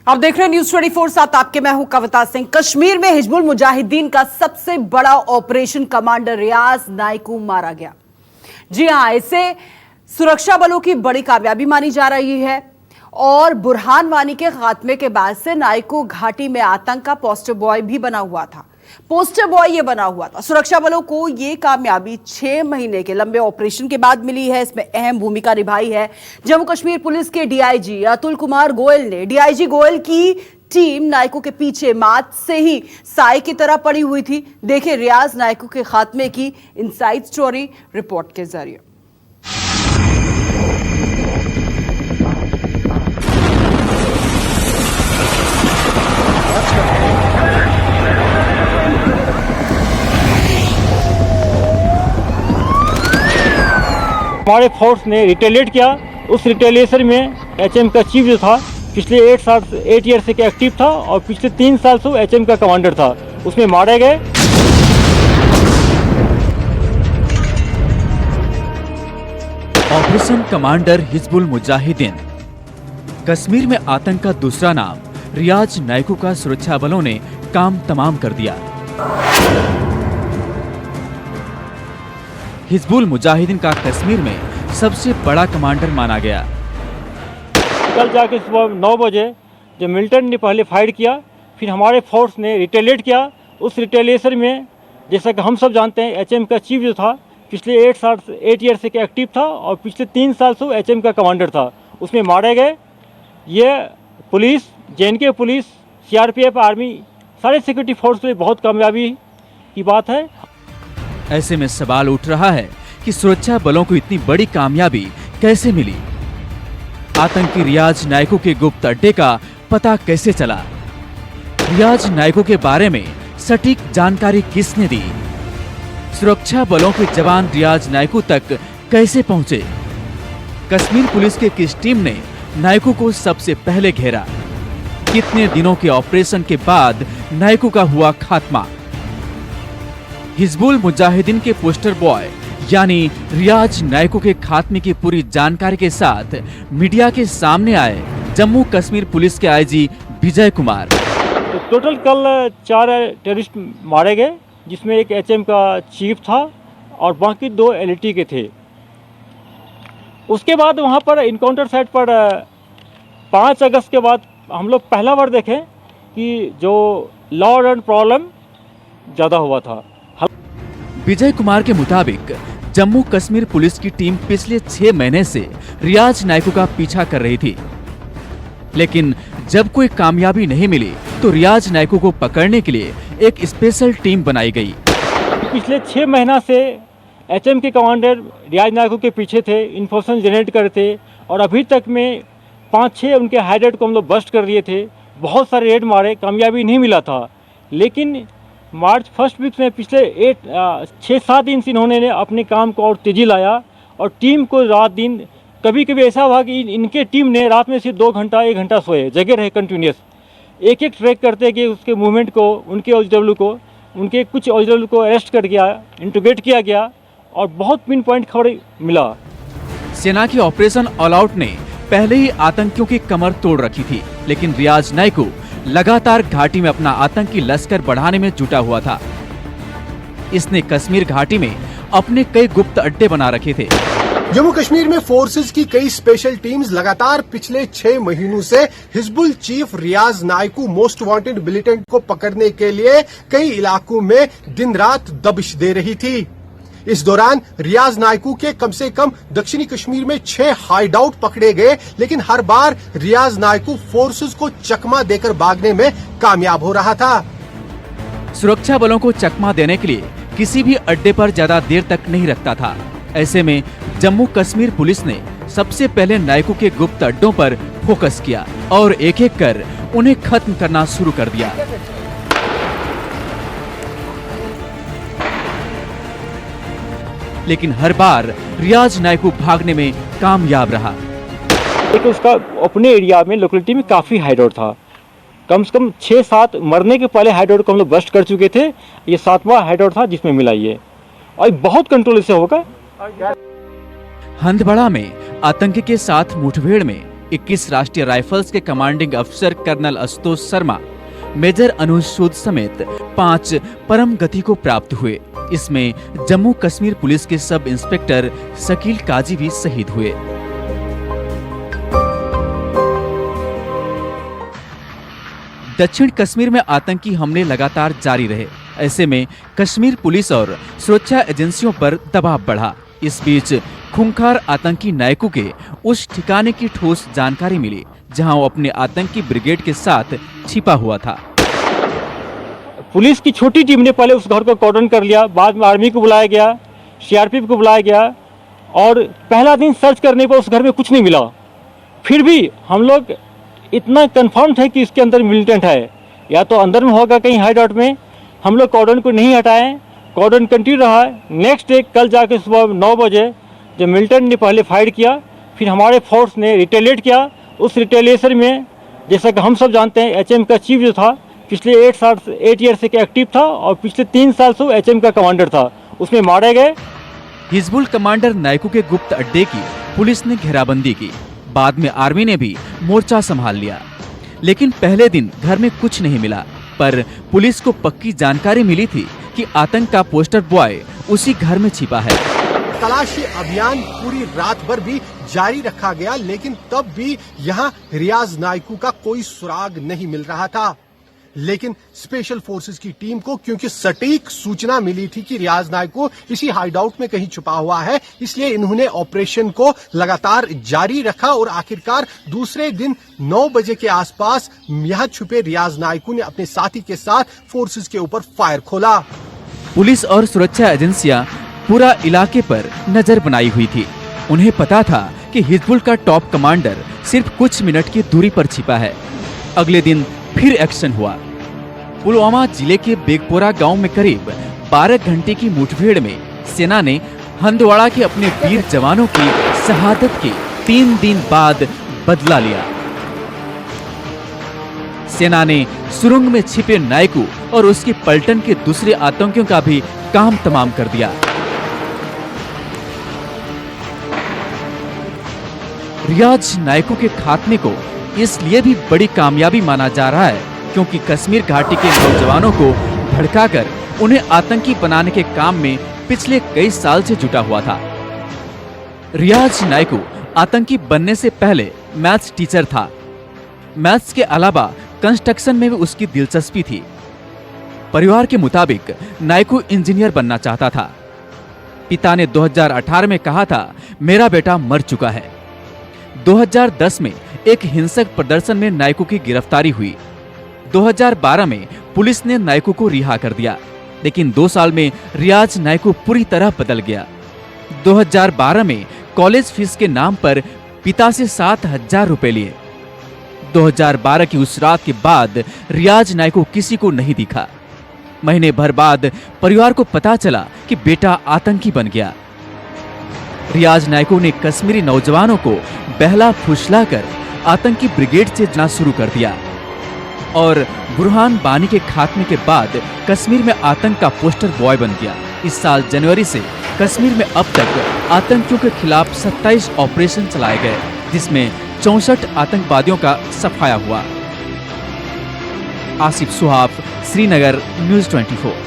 आप देख रहे हैं न्यूज 24 साथ आपके मैं हूं कविता सिंह। कश्मीर में हिजबुल मुजाहिदीन का सबसे बड़ा ऑपरेशन कमांडर रियाज नाइकू मारा गया। जी हां, इसे सुरक्षा बलों की बड़ी कामयाबी मानी जा रही है और बुरहान वानी के खात्मे के बाद से नाइकू घाटी में आतंक का पोस्टर बॉय भी बना हुआ था। सुरक्षा बलों को यह कामयाबी 6 महीने के लंबे ऑपरेशन के बाद मिली है। इसमें अहम भूमिका निभाई है जम्मू कश्मीर पुलिस के डीआईजी अतुल कुमार गोयल ने। डीआईजी गोयल की टीम नाइकू के पीछे मात से ही साई की तरह पड़ी हुई थी। देखिए रियाज नाइकू के खात्मे की इनसाइड स्टोरी रिपोर्ट के जरिए। हमारे फोर्स ने रिटेलिएट किया। उस रिटेलिएशन में एचएम का चीफ जो था पिछले 8 ईयर से एक्टिव था और पिछले 3 साल से एचएम का कमांडर था, उसमें मारे गए। Operation commander Hizbul Mujahideen. कश्मीर में आतंक का दूसरा नाम रियाज नाइकू का सुरक्षा बलों ने काम तमाम कर दिया। हिजबुल मुजाहिदीन का कश्मीर में सबसे बड़ा कमांडर माना गया। कल जाके सुबह 9 बजे जब मिलिटेंट ने पहले फायर किया, फिर हमारे फोर्स ने रिटेलिएट किया। उस रिटेलिएशन में जैसा कि हम सब जानते हैं एचएम का चीफ जो था पिछले 8 ईयर से एक्टिव था और पिछले 3 साल से एचएम का कमांडर था, उसमें मारे गए। ये police, JNK police, CRPF, army, सारे सिक्योरिटी फोर्स पे बहुत कामयाबी की बात है। ऐसे में सवाल उठ रहा है कि सुरक्षा बलों को इतनी बड़ी कामयाबी कैसे मिली? आतंकी रियाज नाइकू के गुप्त अड्डे का पता कैसे चला? रियाज नाइकू के बारे में सटीक जानकारी किसने दी? सुरक्षा बलों के जवान रियाज नाइकू तक कैसे पहुंचे? कश्मीर पुलिस के किस टीम ने नाइकू को सबसे पहले घेरा? कितने दिनों के ऑपरेशन के बाद नाइकू का हुआ खात्मा? हिजबुल मुजाहिदीन के पोस्टर बॉय यानी रियाज नाइकू के खात्मे की पूरी जानकारी के साथ मीडिया के सामने आए जम्मू कश्मीर पुलिस के आईजी विजय कुमार। तो टोटल कल 4 टेररिस्ट मारे गए, जिसमें एक एचएम का चीफ था और बाकी 2 एलटी के थे। उसके बाद वहां पर इनकाउंटर साइट पर 5 अगस्त के बाद हम लोग पहला बार देखें कि जो लॉ एंड प्रॉब्लम ज़्यादा हुआ था। विजय कुमार के मुताबिक जम्मू कश्मीर पुलिस की टीम पिछले 6 महीने से रियाज नाइकू का पीछा कर रही थी, लेकिन जब कोई कामयाबी नहीं मिली तो रियाज नाइकू को पकड़ने के लिए एक स्पेशल टीम बनाई गई। पिछले 6 महीना से एचएम के कमांडर रियाज नाइकू के पीछे थे, इन्फॉर्मेशन जनरेट करते और अभी तक में 5-6 उनके हाइडेड को हम लोग बस्ट कर दिए थे। बहुत सारे रेड मारे, कामयाबी नहीं मिला था। लेकिन मार्च फर्स्ट वीक में पिछले 6-7 दिन से इन्होंने अपने काम को और तेज़ी लाया और टीम को रात दिन, कभी कभी ऐसा हुआ कि इनके टीम ने रात में सिर्फ 2 घंटा 1 घंटा सोए, जगह रहे कंटिन्यूस, एक ट्रैक करते कि उसके मूवमेंट को, उनके ओजीडब्ल्यू को, उनके कुछ ओजीडब्ल्यू को अरेस्ट कर गया, इंट्रोगेट किया गया और बहुत पिन पॉइंट खबर मिला। सेना की ऑपरेशन ऑल आउट ने पहले ही आतंकियों की कमर तोड़ रखी थी, लेकिन रियाज नाइकू लगातार घाटी में अपना आतंकी लश्कर बढ़ाने में जुटा हुआ था। इसने कश्मीर घाटी में अपने कई गुप्त अड्डे बना रखे थे। जम्मू कश्मीर में फोर्सेज की कई स्पेशल टीम्स लगातार पिछले 6 महीनों से हिजबुल चीफ रियाज नाइकू मोस्ट वांटेड मिलिटेंट को पकड़ने के लिए कई इलाकों में दिन रात दबिश दे रही थी। इस दौरान रियाज नाइकू के कम से कम दक्षिणी कश्मीर में 6 हाइडआउट पकड़े गए, लेकिन हर बार रियाज नाइकू फोर्सेस को चकमा देकर भागने में कामयाब हो रहा था। सुरक्षा बलों को चकमा देने के लिए किसी भी अड्डे पर ज्यादा देर तक नहीं रखता था। ऐसे में जम्मू कश्मीर पुलिस ने सबसे पहले नाइकू के गुप्त अड्डों पर फोकस किया और एक एक कर उन्हें खत्म करना शुरू कर दिया। लेकिन हर बार रियाज नाइकू भागने में कामयाब रहा। लेकिन उसका अपने एरिया में लोकेलिटी में काफ़ी हाइडआउट था। कम से कम 6-7 मरने के पहले हाइडआउट को हम लोग बस्ट कर चुके थे। ये 7वां हाइडआउट था जिसमें मिला ये, और बहुत कंट्रोल से होगा। हंदवाड़ा में आतंकी के साथ मुठभेड़ में 21 राष्ट्रीय राइफल्स के कमांडिंग अफसर कर्नल आशुतोष शर्मा, मेजर अनुज सूद समेत 5 परम गति को प्राप्त हुए। इसमें जम्मू कश्मीर पुलिस के सब इंस्पेक्टर शकील काजी भी शहीद हुए। दक्षिण कश्मीर में आतंकी हमले लगातार जारी रहे। ऐसे में कश्मीर पुलिस और सुरक्षा एजेंसियों पर दबाव बढ़ा। इस बीच खूंखार आतंकी नायकू के उस ठिकाने की ठोस जानकारी मिली जहां वो अपने आतंकी ब्रिगेड के साथ छिपा हुआ था। पुलिस की छोटी टीम ने पहले उस घर को कॉर्डन कर लिया, बाद में आर्मी को बुलाया गया, सीआरपीएफ को बुलाया गया और पहला दिन सर्च करने पर उस घर में कुछ नहीं मिला। फिर भी हम लोग इतना कंफर्म थे कि इसके अंदर मिलिटेंट है, या तो अंदर में होगा कहीं हाइड आउट में। हम लोग कॉर्डन को नहीं हटाए, कॉर्डन कंटिन्यू रहा। नेक्स्ट डे कल जाके सुबह 9 बजे जब मिलिटेंट ने पहले फायर किया, फिर हमारे फोर्स ने रिटेलिएट किया। उस रिटेलिएशन में जैसा कि हम सब जानते हैं, एचएम का चीफ जो था पिछले 8 ईयर से एक्टिव था और पिछले 3 साल से एचएम का कमांडर था, उसमें मारे गए। हिजबुल कमांडर नायकू के गुप्त अड्डे की पुलिस ने घेराबंदी की। बाद में आर्मी ने भी मोर्चा संभाल लिया, लेकिन पहले दिन घर में कुछ नहीं मिला। पर पुलिस को पक्की जानकारी मिली थी कि आतंक का पोस्टर बॉय उसी घर में छिपा है। तलाशी अभियान पूरी रात भर भी जारी रखा गया, लेकिन तब भी यहाँ रियाज नायकू का कोई सुराग नहीं मिल रहा था। लेकिन स्पेशल फोर्सेस की टीम को क्योंकि सटीक सूचना मिली थी कि रियाज नायकू इसी हाइडआउट में कहीं छुपा हुआ है, इसलिए इन्होंने ऑपरेशन को लगातार जारी रखा और आखिरकार दूसरे दिन 9 बजे के आसपास यहां छुपे रियाज नायकू ने अपने साथी के साथ फोर्सेस के ऊपर फायर खोला। पुलिस और सुरक्षा एजेंसियां पूरा इलाके पर नजर बनाई हुई थी। उन्हें पता था कि हिजबुल का टॉप कमांडर सिर्फ कुछ मिनट की दूरी पर छिपा है। अगले दिन फिर एक्शन हुआ। पुलवामा जिले के बेगपोरा गांव में करीब 12 घंटे की मुठभेड़ में सेना ने हंदवाड़ा के अपने वीर जवानों की शहादत के 3 दिन बाद बदला लिया। सेना ने सुरंग में छिपे नायकू और उसके पलटन के दूसरे आतंकियों का भी काम तमाम कर दिया। रियाज नायकू के खात्मे को इसलिए भी बड़ी कामयाबी माना जा रहा है क्योंकि कश्मीर घाटी के नौजवानों को भड़काकर उन्हें आतंकी बनाने के काम में पिछले कई साल से जुटा हुआ था। रियाज नायकू आतंकी बनने से पहले मैथ्स टीचर था। मैथ्स के अलावा कंस्ट्रक्शन में भी उसकी दिलचस्पी थी। परिवार के मुताबिक नायकू इंजीनियर बनना चाहता था। पिता ने 2018 में कहा था, मेरा बेटा मर चुका है। 2010 में एक हिंसक प्रदर्शन में नायकू की गिरफ्तारी हुई। 2012 में पुलिस ने नायकू को रिहा कर दिया, लेकिन 2 साल में रियाज नायकू पूरी तरह बदल गया। 2012 में कॉलेज फीस के नाम पर पिता से 7,000 रुपए लिए। 2012 की उस रात के बाद रियाज नायकू किसी को नहीं दिखा। महीने भर बाद परिवार को पता चला कि बेटा आतंकी बन गया। रियाज नायकू ने कश्मीरी नौजवानों को बहला फुसलाकर आतंकी ब्रिगेड से जाना शुरू कर दिया और बुरहान बानी के खात्मे के बाद कश्मीर में आतंक का पोस्टर बॉय बन गया। इस साल जनवरी से कश्मीर में अब तक आतंकियों के खिलाफ 27 ऑपरेशन चलाए गए, जिसमें 64 आतंकवादियों का सफाया हुआ। आसिफ सुहाब, श्रीनगर, न्यूज़ 24।